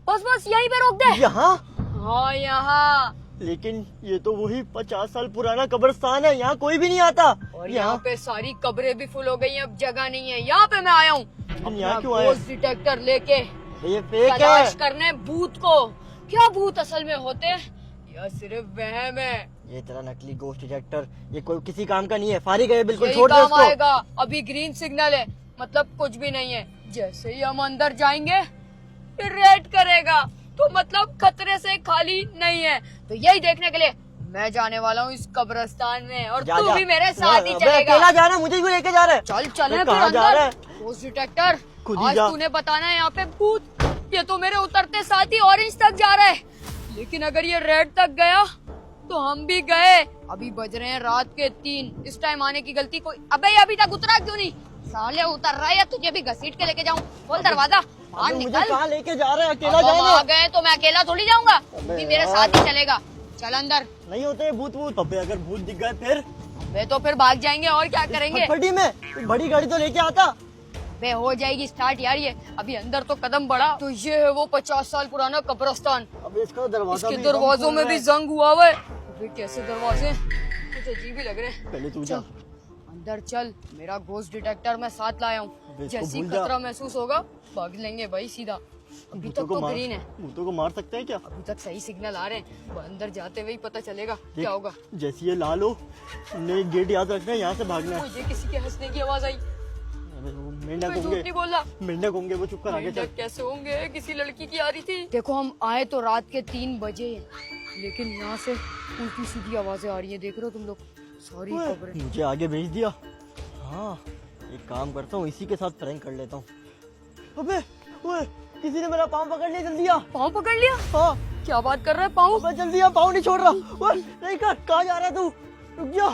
बस बस यहीं पे रोक दे। यहाँ? हाँ यहाँ। लेकिन ये तो वही 50 साल पुराना कब्रिस्तान है, यहाँ कोई भी नहीं आता। और यहाँ पे सारी कब्रें भी फुल हो गई हैं, अब जगह नहीं है। यहाँ पे मैं आया हूँ यहाँ क्यों आए? गोस्ट डिटेक्टर लेके ये फेक तलाश है। करने भूत को। क्या भूत असल में होते हैं या सिर्फ वहम है? ये तेरा नकली गोस्ट डिटेक्टर ये कोई किसी काम का नहीं है, फारिग है बिल्कुल, यही छोड़ दे काम उसको। आएगा। अभी ग्रीन सिग्नल है, मतलब कुछ भी नहीं है। जैसे ही हम अंदर जाएंगे फिर रेड करेगा, तो मतलब खतरे से खाली नहीं है। तो यही देखने के लिए मैं जाने वाला हूँ इस कब्रिस्तान में, और तू भी मेरे साथ ही चलेगा। अकेला जाना, मुझे क्यों लेके जा रहा है? चल चले फिर कहाँ जा रहा है? अंदर। गोस्ट डिटेक्टर खुद ही आज जा। तूने बताना है यहाँ पे भूत। ये तो मेरे उतरते साथ ही ऑरेंज तक जा रहा है, लेकिन अगर ये रेड तक गया तो हम भी गए। अभी बज रहे हैं रात के 3। इस टाइम आने की गलती कोई। अबे ये अभी तक उतरा क्यों नहीं? साले उतर रहा है या तुझे भी घसीट के लेके जाऊं? खोल दरवाजा, बाहर मुझे निकल। कहाँ लेके जा रहा है? अकेला अब हम जाना आ गए तो मैं अकेला थोड़ी जाऊंगा, तू भी मेरे यार। साथ ही चलेगा। चल अंदर। नहीं होते भूत वूत। अबे अगर भूत दिख गए फिर? वे तो फिर भाग जाएंगे और क्या करेंगे। फटफटी में कोई बड़ी गाड़ी तो लेके आता। वे हो जाएगी स्टार्ट यार। ये अभी अंदर तो कदम बढ़ा तो ये है वो 50 साल पुराना कब्रिस्तान। अब इसका दरवाजा इसके भी दरवाजों बंद में कर भी रहा है। जंग हुआ हुआ है। अबे कैसे दरवाजे, कुछ अजीब ही लग रहे हैं। पहले तू जा। अंदर चल, मेरा गोस्ट डिटेक्टर मैं साथ लाया हूँ। अबे इसको जैसी भूल जा। खतरा महसूस होगा भाग लेंगे भाई सीधा। अभी तक तो ग्रीन है, भूतों को मार सकते हैं क्या? अभी तक सही सिग्नल आ रहे हैं। अब अंदर जाते हुए ही पता चलेगा देख, क्या होगा। जैसे ये लाल हो, तुमने एक गेट याद रखना है, यहाँ से भागना है। मुझे किसी के हंसने की आवाज आई। अबे वो मेंढक मैं झूठ होंगे, नहीं बोला। मेंढक होंगे वो, चुप कर आगे चल। मेंढक कैसे होंगे? किसी लड़की की आ रही थी। देखो हम आए तो रात के 3 बजे, लेकिन यहाँ से उल्टी सीधी आवाजें आ रही है। देख रहे हो तुम लोग? सारी ओए, खबरें। मुझे आगे भेज दिया। हाँ एक काम करता हूँ, इसी के साथ प्रैंक कर लेता हूँ। अबे ओए, किसी ने मेरा पाँव पकड़ लिया, जल्दी आ। पाँव पकड़ लिया? हाँ क्या बात कर रहा है? पाँव? अबे जल्दी आ, पाँव नहीं छोड़ रहा। ओए नहीं कर, कहाँ जा रहा है तू? रुक जा।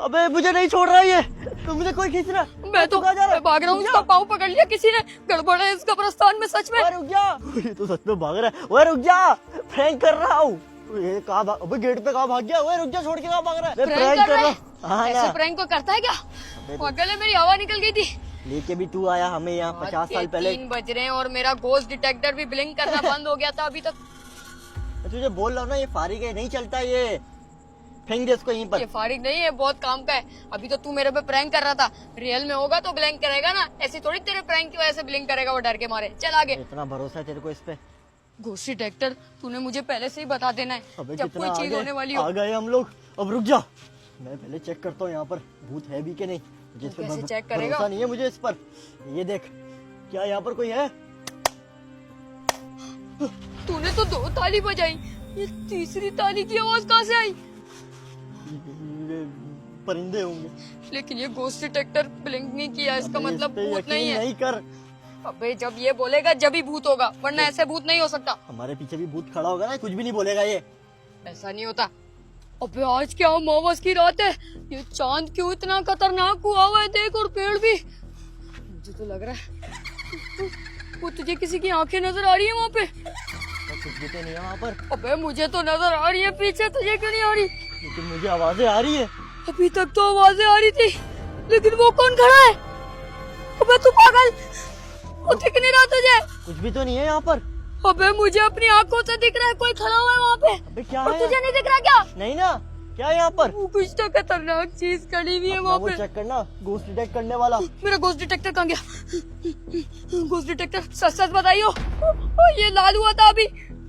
अबे मुझे नहीं छोड़ रहा ये, तो मुझे कोई खींच रहा है। मैं तो कहाँ जा रहा है? मैं भाग रहा हूँ, रुक उसका जा। पाँव पकड़ लिया किसी ने। गड़बड़ है इस कब्रिस्तान में सच में। ओए रुक जा, ये तो सच में भाग रहा है। ओए रुक जा, प्रैंक कर रहा हूँ। ये कहाँ भाग, अबे गेट पे कहाँ भाग गया? ओए रुक जा, छोड़ के कहाँ भाग रहा है? प्रैंक प्रैंक कर कर रहा रहा है? हूँ। हाँ ऐसे ना, प्रैंक को करता है क्या? तो- पागल है, मेरी हवा निकल गई थी। लेके भी तू आया हमें यहाँ 50 साल पहले। 3 बज रहे हैं और मेरा गोस्ट डिटेक्टर भी ब्लिंक करना बंद हो गया था अभी तक। मैं तुझे बोल रहा हूँ ना, ये फारिग है, नहीं चलता ये। फेंक दे इसको यहीं पर। ये फारिग नहीं है, बहुत काम का है। अभी तो तू मेरे पे प्रैंक कर रहा था, रियल में होगा तो ब्लिंक करेगा ना। ऐसी थोड़ी तेरे प्रैंक की वजह से ब्लिंक करेगा वो डर के मारे। चल आगे। इतना भरोसा है तेरे को इस पे? गोस्ट डिटेक्टर तूने मुझे पहले से ही बता देना है अबे जब कितना कोई चीज होने वाली हो। आ गए हम लोग। अब रुक जा, मैं पहले चेक करता हूँ यहाँ पर भूत है भी कि नहीं। मुझे इस पे कैसे चेक करेगा? भरोसा नहीं है मुझे इस पर। ये देख, क्या यहाँ पर कोई है? तूने तो 2 ताली बजाई, ये तीसरी ताली की आवाज कहाँ से आई? ये परिंदे होंगे। लेकिन ये गोस्ट डिटेक्टर ब्लिंक नहीं किया, इसका अबे, मतलब इस पे भूत यकीन नहीं है। नहीं कर। अबे जब ये बोलेगा जब ही भूत होगा, वरना ऐसे भूत नहीं हो सकता। हमारे पीछे भी भूत खड़ा होगा ना, कुछ भी नहीं बोलेगा ये। ऐसा नहीं होता। अबे आज क्या अमावस की रात है, ये चांद क्यों इतना खतरनाक हुआ हुआ है? देख, और पेड़ भी। मुझे तो लग रहा है वो तुझे किसी की आंखें नजर आ रही है वहाँ पे। और कुछ भी तो नहीं है वहाँ पर। अबे मुझे तो नजर आ रही है पीछे, तुझे क्यों नहीं आ रही? लेकिन मुझे आवाजें आ रही है। अभी तक तो आवाजें आ रही थी, लेकिन वो कौन खड़ा है? अबे तू पागल, वो दिख नहीं रहा तुझे? कुछ भी तो नहीं है यहाँ पर। अबे मुझे अपनी आंखों से दिख रहा है, कोई खड़ा हुआ है वहाँ पे। अबे क्या और है? तुझे नहीं दिख रहा क्या? नहीं ना, क्या है यहाँ पर? वो कुछ तो खतरनाक चीज खड़ी हुई है अपना वहाँ वो पे। चेक करना, गोस्ट डिटेक्ट करने वाला। मेरा गोस्ट डिटेक्टर कहाँ गया? गोस्ट डिटेक्टर सच सच बताइयो, ये लाल हुआ था अभी।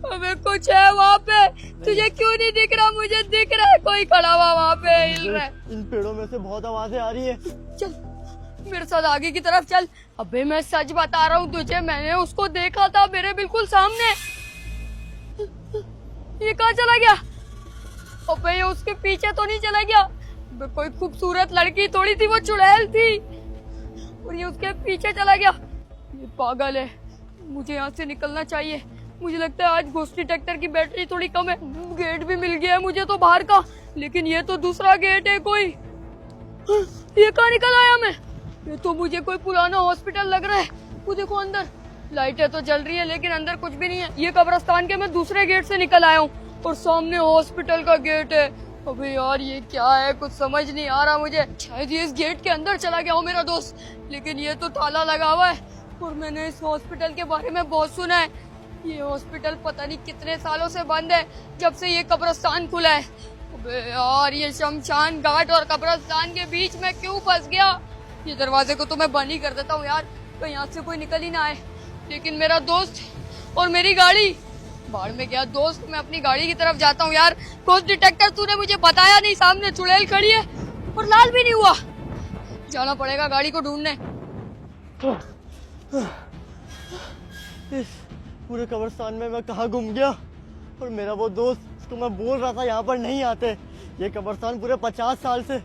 अबे कुछ है वहाँ पे, तुझे क्यों नहीं दिख रहा? मुझे दिख रहा है, कोई खड़ा हुआ वहाँ पे हिल रहा है। इन पेड़ों में से बहुत आवाजें आ रही है। चल मेरे साथ आगे की तरफ चल। अबे मैं सच बता रहा हूँ तुझे, मैंने उसको देखा था मेरे बिल्कुल सामने। ये कहाँ चला गया? अबे ये उसके पीछे तो नहीं चला गया? अबे कोई खूबसूरत लड़की थोड़ी थी, वो चुड़ैल थी, और ये उसके पीछे चला गया। ये पागल है, मुझे यहाँ से निकलना चाहिए। मुझे लगता है आज गोस्ट डिटेक्टर की बैटरी थोड़ी कम है। गेट भी मिल गया है मुझे तो बाहर का, लेकिन ये तो दूसरा गेट है कोई। ये कहाँ निकल आया मैं? ये तो मुझे कोई पुराना हॉस्पिटल लग रहा है। वो देखो अंदर लाइटें तो जल रही है, लेकिन अंदर कुछ भी नहीं है। ये कब्रिस्तान के मैं दूसरे गेट से निकल आया हूँ और सामने हॉस्पिटल का गेट है। अबे यार ये क्या है, कुछ समझ नहीं आ रहा मुझे। शायद ये इस गेट के अंदर चला गया हो मेरा दोस्त, लेकिन ये तो ताला लगा हुआ है और मैंने इस हॉस्पिटल के बारे में बहुत सुना है। ये हॉस्पिटल पता नहीं कितने सालों से बंद है, जब से ये कब्रिस्तान खुला है। अबे यार, ये शमशान घाट और कब्रिस्तान के बीच में क्यों फंस गया? ये दरवाजे को तो मैं बंद ही कर देता हूँ यार, तो यहाँ से कोई निकल ही ना आए। लेकिन मेरा दोस्त और मेरी गाड़ी बाढ़ में गया। दोस्त, मैं अपनी गाड़ी की तरफ जाता हूँ यार। घोस्ट डिटेक्टर, तूने मुझे बताया नहीं, सामने चुड़ैल खड़ी है और लाल भी नहीं हुआ। जाना पड़ेगा गाड़ी को ढूंढने। इस पूरे कब्रिस्तान में मैं कहाँ गुम गया? और मेरा वो दोस्त, उसको मैं बोल रहा था यहाँ पर नहीं आते। ये कब्रिस्तान पूरे 50 साल से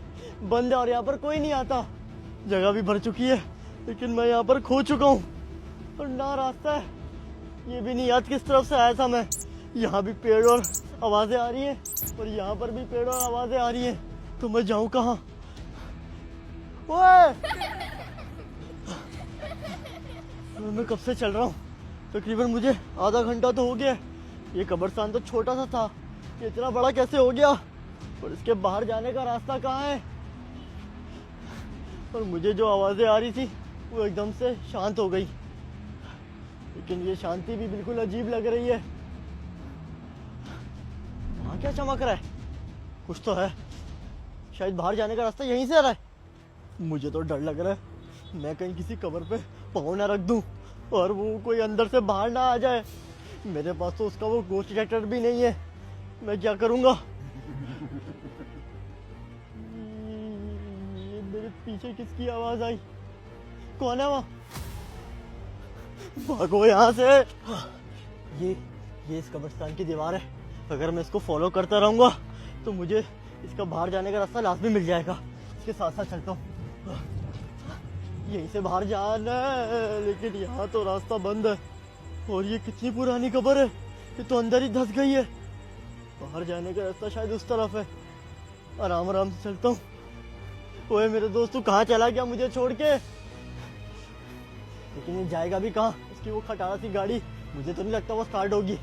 बंद है और यहाँ पर कोई नहीं आता। जगह भी भर चुकी है, लेकिन मैं यहाँ पर खो चुका हूँ और ना रास्ता है। ये भी नहीं याद किस तरफ से आया था मैं। यहाँ भी पेड़ और आवाजें आ रही हैं और यहाँ पर भी पेड़ और आवाजें आ रही हैं, तो मैं जाऊँ कहाँ? ओए! मैं कब से चल रहा हूँ? तकरीबन मुझे आधा घंटा तो हो गया। ये कब्रिस्तान तो छोटा सा था, ये इतना बड़ा कैसे हो गया? और इसके बाहर जाने का रास्ता कहाँ है? और मुझे जो आवाजें आ रही थी वो एकदम से शांत हो गई, लेकिन ये शांति भी बिल्कुल अजीब लग रही है। वहाँ क्या चमक रहा है? कुछ तो है, शायद बाहर जाने का रास्ता यहीं से आ रहा है। मुझे तो डर लग रहा है मैं कहीं किसी कब्र पे पाँव ना रख दूं और वो कोई अंदर से बाहर ना आ जाए। मेरे पास तो उसका वो घोस्ट डिटेक्टर भी नहीं है, मैं क्या करूंगा? ये मेरे पीछे किसकी आवाज आई? कौन है वहाँ? भागो यहाँ से। ये इस कब्रिस्तान की दीवार है। अगर मैं इसको फॉलो करता रहूंगा तो मुझे इसका बाहर जाने का रास्ता लाजमी मिल जाएगा। इसके साथ साथ चलता हूँ, यहीं से बाहर जाना है, लेकिन यहाँ तो रास्ता बंद है। और ये कितनी पुरानी कब्र है, ये तो अंदर ही धंस गई है। बाहर जाने का रास्ता शायद उस तरफ है। आराम आराम से चलता हूँ। ओए मेरे दोस्त, तू कहाँ चला गया मुझे छोड़ के? लेकिन ये जाएगा भी कहाँ? इसकी वो खटारा सी गाड़ी, मुझे तो नहीं लगता वो स्टार्ट होगी।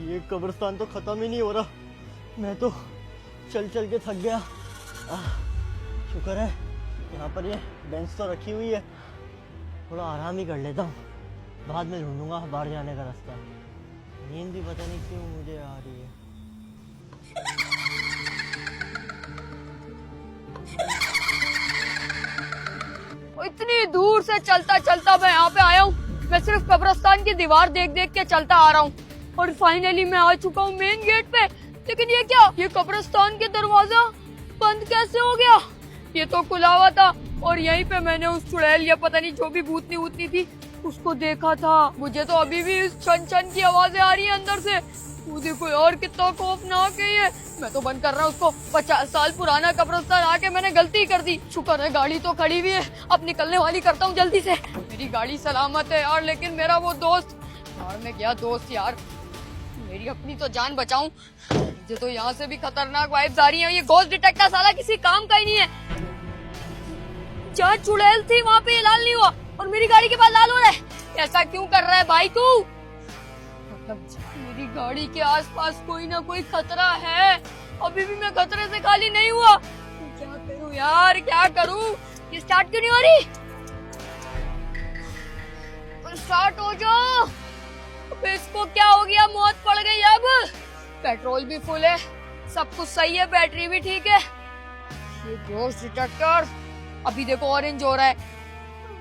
ये कब्रिस्तान तो खत्म ही नहीं हो रहा। मैं तो चल चल के थक गया। शुक्र है यहाँ पर ये बेंच तो रखी हुई है, थोड़ा आराम ही कर लेता हूँ, बाद में ढूंढूंगा बाहर जाने का रास्ता। नींद भी पता नहीं क्यों मुझे आ रही है। इतनी दूर से चलता चलता मैं यहाँ पे आया हूँ। मैं सिर्फ कब्रिस्तान की दीवार देख देख के चलता आ रहा हूँ और फाइनली मैं आ चुका हूँ मेन गेट पे। लेकिन ये क्या, ये कब्रिस्तान के दरवाजा बंद कैसे हो गया? ये तो खुला हुआ था और यहीं पे मैंने उस चुड़ैल या पता नहीं जो भी भूतनी वूतनी थी उसको देखा था। मुझे तो अभी भी इस छन छन की आवाजें आ रही है अंदर से। मुझे कोई और कितना खौफनाक है ये। मैं तो बंद कर रहा हूँ उसको। 50 साल पुराना कब्रिस्तान आके मैंने गलती कर दी। शुक्र है गाड़ी तो खड़ी हुई है, अब निकलने वाली करता हूँ जल्दी से। मेरी गाड़ी सलामत है यार, लेकिन मेरा वो दोस्त बाहर में गया। दोस्त यार, मेरी अपनी तो जान बचाऊं। मुझे तो यहाँ से भी खतरनाक वाइब्स आ रही हैं। ये घोस्ट डिटेक्टर साला किसी काम का ही नहीं है। जहाँ चुड़ैल थी वहाँ पे ये लाल नहीं हुआ और मेरी गाड़ी के पास लाल हो रहा है। ऐसा क्यों कर रहा है भाई तू? मतलब मेरी गाड़ी के आसपास कोई ना कोई खतरा है। अभी भी मैं खतरे से खाली नहीं हुआ। क्या करूं यार, क्या करूं? ये स्टार्ट क्यों नहीं हो रही? स्टार्ट हो जाओ। अबे इसको क्या हो गया? मौत पड़ गई अब। पेट्रोल भी फुल है, सब कुछ सही है, बैटरी भी ठीक है। ये घोस्ट डिटेक्टर अभी देखो ऑरेंज हो रहा है,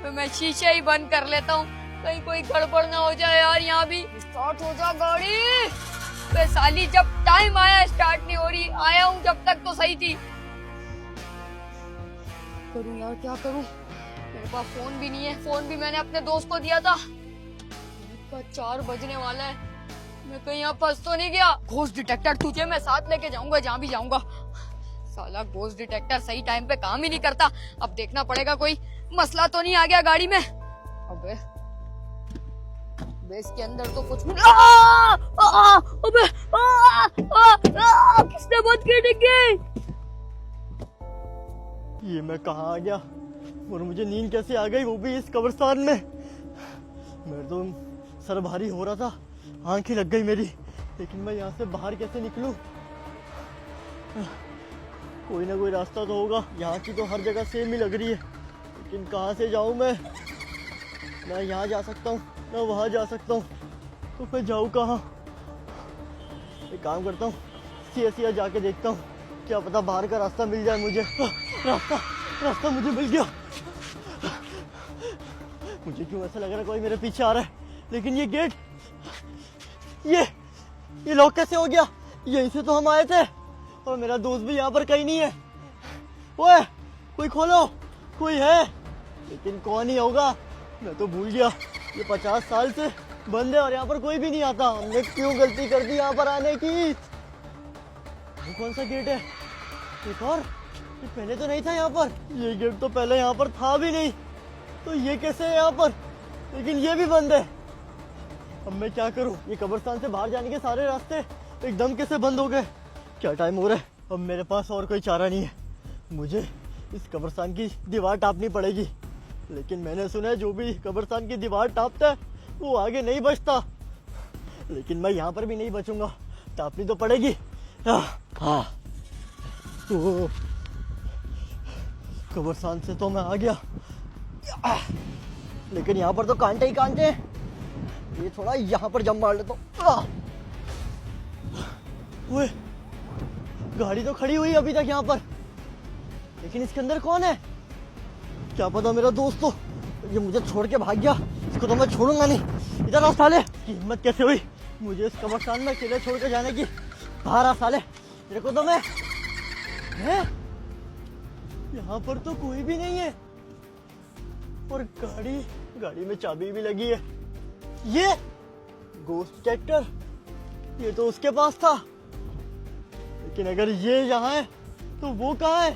तो मैं शीशे ही बंद कर लेता हूँ, कहीं कोई गड़बड़ ना हो जाए यार। यहाँ भी स्टार्ट हो जा गाड़ी। तो साली जब टाइम आया स्टार्ट नहीं हो रही। आया हूँ जब तक तो सही थी। करूँ यार, क्या करूँ? मेरे पास फोन भी नहीं है। फोन भी मैंने अपने दोस्त को दिया था। 4 बजने वाला है, मैं कहीं यहाँ फंस तो नहीं गया? घोस्ट डिटेक्टर तुझे मैं साथ लेके जाऊंगा जहाँ भी जाऊंगा। साला घोस्ट डिटेक्टर सही टाइम पे काम ही नहीं करता। अब देखना पड़ेगा कोई मसला तो नहीं आ गया गाड़ी में। अबे इसके अंदर तो कुछ किसने बंद की डिग्गी? ये मैं कहाँ आ गया और मुझे नींद कैसे आ गई, वो भी इस कब्रिस्तान में? मेरे तो सर भारी हो रहा था, आंखें लग गई मेरी। लेकिन मैं यहाँ से बाहर कैसे निकलूं? कोई ना कोई रास्ता तो होगा। यहाँ की तो हर जगह सेम ही लग रही है, लेकिन कहाँ से जाऊँ मैं? मैं यहाँ जा सकता हूँ, मैं वहाँ जा सकता हूँ। तो मैं जाऊँ कहाँ? एक काम करता हूँ, सीधा जाके देखता हूँ, क्या पता बाहर का रास्ता मिल जाए मुझे। रास्ता मुझे मिल गया। मुझे क्यों ऐसा लग रहा है कोई मेरे पीछे आ रहा है, लेकिन ये गेट, ये लॉक कैसे हो गया? यहीं से तो हम आए थे और मेरा दोस्त भी यहाँ पर कहीं नहीं है। ओए, कोई खोलो, कोई है, लेकिन कौन ही होगा? मैं तो भूल गया, ये 50 साल से बंद है और यहाँ पर कोई भी नहीं आता। हमने क्यों गलती कर दी यहाँ पर आने की? ये कौन सा गेट है? एक और, ये पहले तो नहीं था यहाँ पर। ये गेट तो पहले यहाँ पर था भी नहीं, तो ये कैसे है यहाँ पर? लेकिन ये भी बंद है। अब मैं क्या करूं? ये कब्रिस्तान से बाहर जाने के सारे रास्ते एकदम कैसे बंद हो गए? क्या टाइम हो रहा है? अब मेरे पास और कोई चारा नहीं है, मुझे इस कब्रिस्तान की दीवार टापनी पड़ेगी। लेकिन मैंने सुना है जो भी कब्रिस्तान की दीवार टापता है वो आगे नहीं बचता। लेकिन मैं यहाँ पर भी नहीं बचूंगा, टापनी तो पड़ेगी। हाँ, तो कब्रिस्तान से तो मैं आ गया, लेकिन यहाँ पर तो कांटे ही कांटे हैं। ये थोड़ा यहाँ पर जंप मार लेता हूँ। ओए, गाड़ी तो खड़ी हुई अभी तक यहाँ पर, लेकिन इसके अंदर कौन है? क्या पता मेरा दोस्त तो ये मुझे छोड़ के भाग गया। इसको तो मैं छोड़ूंगा नहीं। इधर आ साले, हिम्मत कैसे हुई मुझे इस कब्रिस्तान में अकेले छोड़ के जाने की? बाहर आ साले, तेरे को तो मैं है? यहाँ पर तो कोई भी नहीं है और गाड़ी में चाबी भी लगी है। ये गोस्ट डिटेक्टर, ये तो उसके पास था, लेकिन अगर ये यहाँ है तो वो कहाँ है?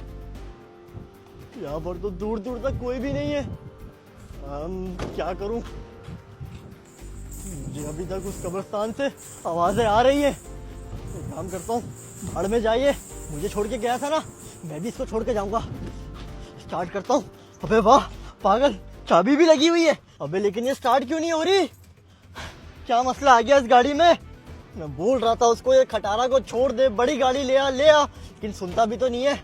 यहाँ पर तो दूर दूर तक कोई भी नहीं है। क्या करूं? मुझे अभी तक उस कब्रिस्तान से आवाजें आ रही है। एक काम करता हूँ, भाड़ में जाइए, मुझे छोड़ के गया था ना, मैं भी इसको छोड़ के जाऊंगा। स्टार्ट करता हूँ। अबे वाह पागल, चाबी भी लगी हुई है। अबे लेकिन ये स्टार्ट क्यों नहीं हो रही? क्या मसला आ गया इस गाड़ी में? मैं बोल रहा था उसको ये खटारा को छोड़ दे, बड़ी गाड़ी ले आ, लेकिन सुनता भी तो नहीं है।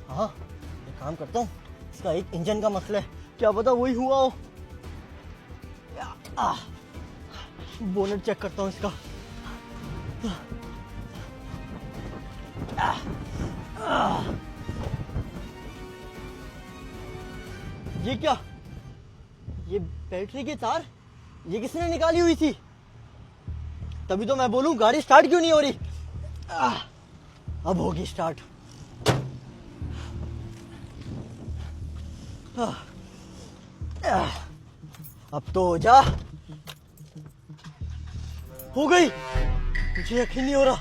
हाँ, एक काम करता हूँ, इसका एक इंजन का मसला है, क्या पता वही हुआ हो। बोनेट चेक करता हूँ इसका। ये क्या? ये बैटरी की तार, ये किसने निकाली हुई थी? तभी तो मैं बोलूं गाड़ी स्टार्ट क्यों नहीं हो रही? अब होगी स्टार्ट। अब तो हो जा। हो गई। मुझे यकीन नहीं हो रहा,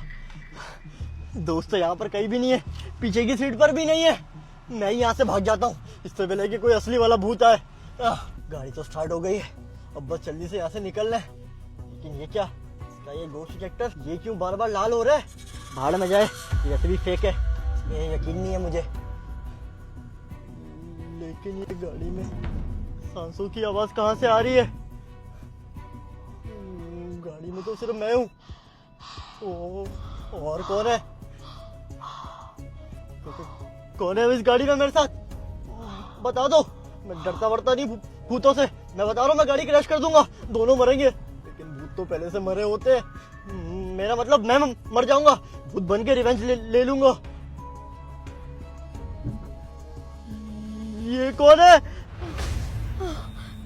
दोस्त तो यहाँ पर कहीं भी नहीं है, पीछे की सीट पर भी नहीं है। मैं ही यहाँ से भाग जाता हूँ, इससे पहले कि कोई असली वाला भूत आए। गाड़ी तो स्टार्ट हो गई है, अब बस जल्दी से यहाँ से निकलना है। लेकिन ये क्या, इसका ये गोस्ट डिटेक्टर ये क्यों बार बार लाल हो रहा है? भाड़ में जाए, ये भी फेक है, ये यकीन नहीं है मुझे। लेकिन ये गाड़ी में सांसों की आवाज कहाँ से आ रही है? गाड़ी में तो सिर्फ मैं हूँ। और कौन है? कौन है इस गाड़ी में मेरे साथ? बता दो, मैं डरता वरता नहीं भूतों से। मैं बता रहा हूँ, मैं गाड़ी क्रैश कर दूंगा, दोनों मरेंगे। लेकिन भूत तो पहले से मरे होते, मेरा मतलब मैं मर जाऊंगा, भूत बन के रिवेंज ले लूंगा। ये कौन है?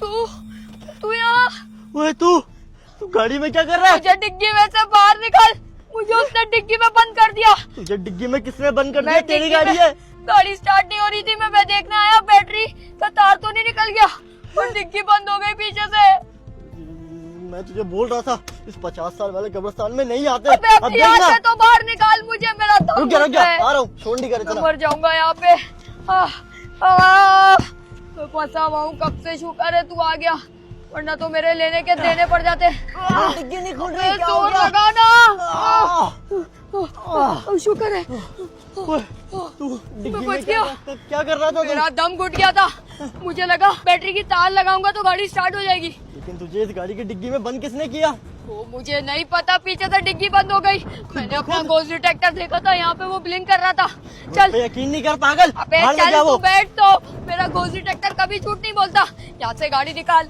तू यहाँ? ओए तू गाड़ी में क्या कर रहा है? मुझे डिग्गी में से बाहर निकाल, मुझे उसने डिग्गी में बंद कर दिया। तुझे डिग्गी में किसने बंद कर दिया? तेरी गाड़ी है। गाड़ी स्टार्ट नहीं हो रही थी, मैं देखने आया बैटरी का तार तो नहीं निकल गया और डिग्गी बंद हो गई पीछे से। मैं तुझे बोल रहा था इस 50 साल वाले कब्रिस्तान में नहीं आते। अब यहाँ से तो बाहर निकाल मुझे, मेरा दम रुक जा, आ रहा हूँ, छोड़ नहीं कर इतना। मर जाऊंगा यहाँ पे। मैं फंसा हुआ हूँ कब से, शुक्र है तू आ गया, वरना तो मेरे लेने के देने पड़ जाते। डिग्गी नहीं खुल रही, क्या जोर होगा? लगा ना। शुक्र है। तू डिग्गी बच में गया। क्या कर रहा था? मेरा दम घुट गया था, मुझे लगा बैटरी की तार लगाऊंगा तो गाड़ी स्टार्ट हो जाएगी। लेकिन तुझे इस गाड़ी की डिग्गी में बंद किसने किया? वो मुझे नहीं पता, पीछे से डिग्गी बंद हो गई। मैंने अपना गोस्ट डिटेक्टर देखा था, यहाँ पे वो ब्लिंक कर रहा था। चल, यकीन नहीं कर पागल। अबे चल तू बैठ, तो मेरा गोस्ट डिटेक्टर कभी झूठ नहीं बोलता। यहाँ से गाड़ी निकाल।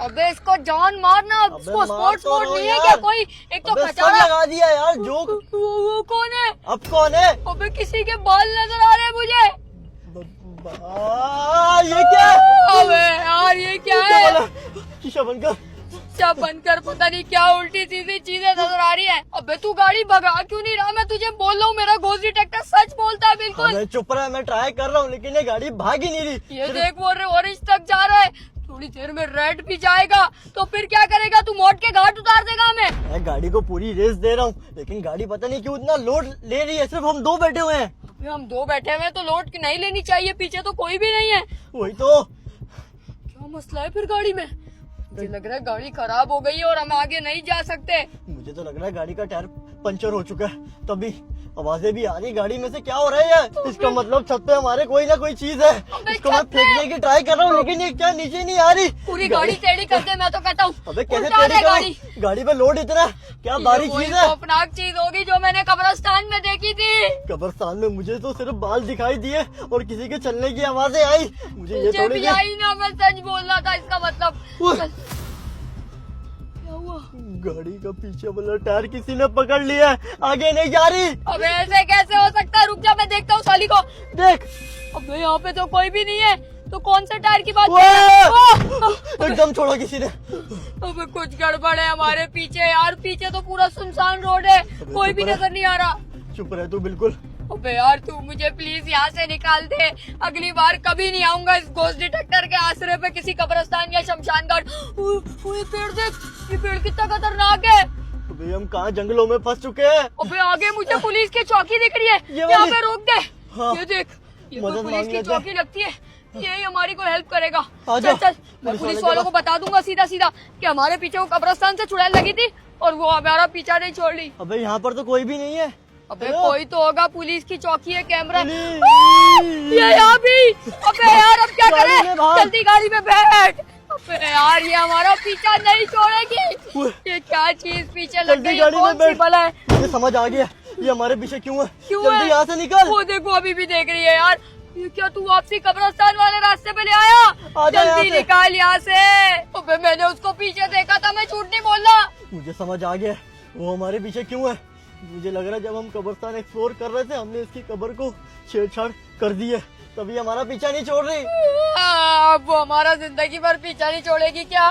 अबे इसको जान मारना, अबे इसको मार स्पोर्ट्स तो मोड रहा हूँ नहीं है यार। क्या कोई? एक तो अबे सब बेचारा लगा दिया यार जोक। वो कौन है? अब कौन है? अबे किसी के बाल नजर आ रहे हैं मुझे। ये क्या है? अबे यार ये क्या क्या है? बोला? शीशा बंद कर। शीशा बंद कर, पता नहीं क्या उल्टी सीधी चीजें नजर आ रही है। अबे तू गाड़ी भगा क्यों नहीं रहा? मैं तुझे बोल रहा हूँ, मेरा घोस्ट डिटेक्टर सच बोलता है बिल्कुल। अबे चुप रहा, मैं ट्राई कर रहा हूँ लेकिन ये गाड़ी भाग ही नहीं रही। ये देख वो ऑरेंज तक जा रहा है, थोड़ी देर में रेड भी जाएगा, तो फिर क्या करेगा तू? मौत के घाट उतार देगा हमें। मैं गाड़ी को पूरी रेस दे रहा हूँ लेकिन गाड़ी पता नहीं क्यों इतना लोड ले रही है। सिर्फ हम दो बैठे हुए हैं। अबे हम दो बैठे हुए हैं तो लोड नहीं लेनी चाहिए, पीछे तो कोई भी नहीं है। वही तो। क्या मसला है फिर गाड़ी में? मुझे लग रहा है गाड़ी खराब हो गई है और हम आगे नहीं जा सकते। मुझे तो लग रहा है गाड़ी का टायर पंचर हो चुका है, तभी आवाजें भी आ रही गाड़ी में से। क्या हो रहा है यार? इसका मतलब छत पे हमारे कोई ना कोई चीज है। इसको मैं छत पे? फेंकने की ट्राई कर रहा हूँ लेकिन ये क्या नीचे नहीं आ रही। पूरी गाड़ी टेढ़ी कर दे, मैं तो कहता हूँ। अबे कैसे उल्टा दे टेढ़ी गाड़ी। करूं? गाड़ी पे लोड इतना है। क्या बारी ये वही चीज है। खौफनाक चीज होगी जो मैंने कब्रिस्तान में देखी थी। कब्रिस्तान में मुझे तो सिर्फ बाल दिखाई दिए और किसी के चलने की आवाजें आई। मुझे ये मुझे थोड़ी भी आई ना, मैं सच बोल रहा था। इसका मतलब उह। क्या हुआ? गाड़ी का पीछे वाला टायर किसी ने पकड़ लिया है, आगे नहीं जा रही। अबे ऐसे कैसे हो सकता है? रुक जा, मैं देखता हूँ साली को। देख अबे यहाँ पे तो कोई भी नहीं है, तो कौन से टायर की बात कर ओए! रहा है? ओह! एकदम छोड़ा किसी ने। अबे कुछ गड़बड़ है हमारे पीछे यार, पीछे तो पूरा सुनसान रोड है, कोई भी चुप रह। नजर नहीं आ रहा। चुप रह तू बिल्कुल। अबे यार तू मुझे प्लीज यहाँ से निकाल दे, अगली बार कभी नहीं आऊंगा इस घोस्ट डिटेक्टर के आसरे पे किसी कब्रिस्तान या शमशान घाट। ये पेड़ देख, ये पेड़ कितना खतरनाक है। अबे हम कहाँ जंगलों में फंस चुके हैं। अबे आगे मुझे पुलिस की चौकी दिख रही है, ये यहाँ वाली? पे रोक दे। हाँ। ये देख, ये तो मदद पुलिस मांग की लेते हैं। चौकी लगती है, यही हमारी को हेल्प करेगा। आ चल जाओ। चल, मैं पुलिस पुलिस वाले वालों के को बता दूंगा सीधा सीधा कि हमारे पीछे वो कब्रिस्तान से चुड़ैल लगी थी और वो हमारा पीछा नहीं छोड़ रही। अबे यहाँ पर तो कोई भी नहीं है। अबे हेलो? कोई तो होगा, पुलिस की चौकी है, कैमरा है। पुलिस! ये यहाँ भी। अबे यार अब क्या गाड़ी करें? में भाग। जल्दी गाड़ी में बैठ। अबे यार ये हमारा पीछा नहीं छोड़ेगी। उह। ये क्या चीज पीछे लग जल्दी गई है? गाड़ी में कौन सी बैठ। बला है? मुझे समझ आ गया ये हमारे पीछे क्यों है। क्यों जल्दी है? यहाँ से निकल। वो देखो अभी भी देख रही है यार। ये क्या तू वापसी कब्रिस्तान वाले रास्ते पे ले आया? आ जा यहाँ जल्दी से। निकाल यहाँ से। अबे मैंने उसको पीछे देखा था, मैं झूठ नहीं बोल रहा। मुझे समझ आ गया वो हमारे पीछे क्यों है। मुझे लग रहा है जब हम कब्रिस्तान एक्सप्लोर कर रहे थे हमने इसकी कब्र को छेड़छाड़ कर दी है, तभी हमारा पीछा नहीं छोड़ रही। अब वो हमारा जिंदगी भर पीछा नहीं छोड़ेगी क्या?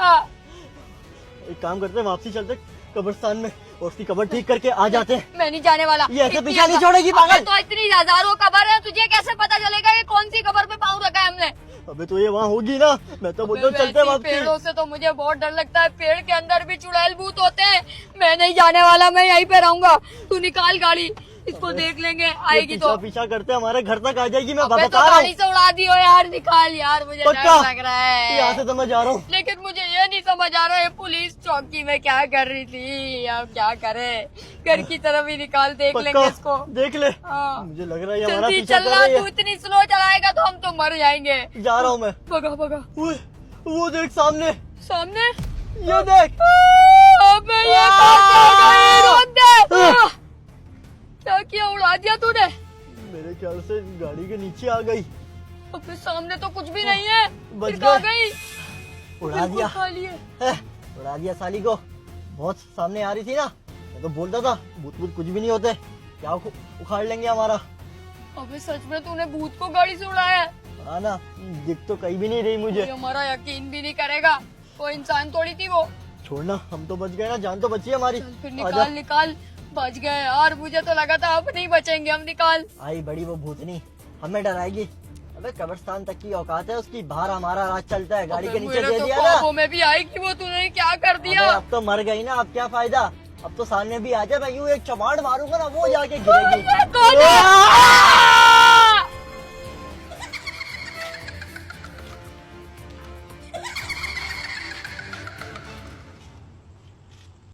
एक काम करते हैं, वापसी चलते कब्रिस्तान में और उसकी कब्र ठीक करके आ जाते हैं। मैं नहीं जाने वाला। ये ऐसे इतनी पीछा नहीं आसान- छोड़ेगी पागल। अबे तो इतनी हजारों कबर है, तुझे कैसे पता चलेगा कि कौन सी कबर पे पाँव रखा है हमने? अबे तो ये वहाँ होगी ना। मैं तो बोलता हूँ अबे चलते हैं वैसी पेड़ों वापसी। से तो मुझे बहुत डर लगता है, पेड़ के अंदर भी चुड़ैल भूत होते हैं। मैं नहीं जाने वाला, मैं यहीं पे रहूंगा। तू निकाल गाड़ी, इसको देख लेंगे, ये आएगी तो। पीछा पीछा करते हमारे घर तक आ जाएगी। मैं अबे तो बता रहा गाड़ी हूँ से उड़ा दियो यार, निकाल यार, मुझे पक्का? डर लग रहा यहाँ है। से तो मैं जा रहा हूँ। लेकिन मुझे ये नहीं समझ आ रहा है पुलिस चौकी में क्या कर रही थी। अब क्या करे, घर की तरफ ही निकाल, देख लेंगे पक्का इसको। देख ले। हाँ। मुझे लग रहा है ये हमारा जल्दी पीछा कर चलना, रही तू है। इतनी स्लो चलाएगा तो हम तो मर जाएंगे। जा रहा हूँ मैं। भगा भगा। ओए, वो देख सामने, सामने ये देख। अबे ये कैसे हो गई? रोक दे। क्या किया, उड़ा दिया तूने? मेरे ख्याल से गाड़ी के नीचे आ गई। अबे सामने तो कुछ भी नहीं है, बच फिर कहाँ गए। गई? उड़ा बिल्कुल दिया। खाली है। है, उड़ा दिया साली को। बहुत सामने आ रही थी ना, मैं तो बोलता था भूत भूत कुछ भी नहीं होते, क्या उखाड़ लेंगे हमारा। अबे सच में तूने भूत को गाड़ी से उड़ाया है? हाँ ना, दिख तो कहीं भी नहीं रही मुझे। ये हमारा यकीन भी नहीं करेगा, कोई इंसान थोड़ी थी वो। छोड़ना, हम तो बच गए ना, जान तो बची है हमारी। चल फिर आजा। निकाल निकाल, बच गए यार, मुझे तो लगा था अब नहीं बचेंगे हम। निकाल। आई बड़ी वो भूतनी, हमें डराएगी। अबे कब्रिस्तान तक की औकात है उसकी, बाहर हमारा राज चलता है। गाड़ी अबे के नीचे मेरे दे तो दिया ना। ख्वाबों में भी आई कि वो तूने क्या कर अबे दिया। अब तो मर गई ना, अब क्या फायदा। अब तो सामने भी आ जाए, मैं यूं एक चमाड़ मारूंगा ना, वो जाके गिरेगी। कौन है?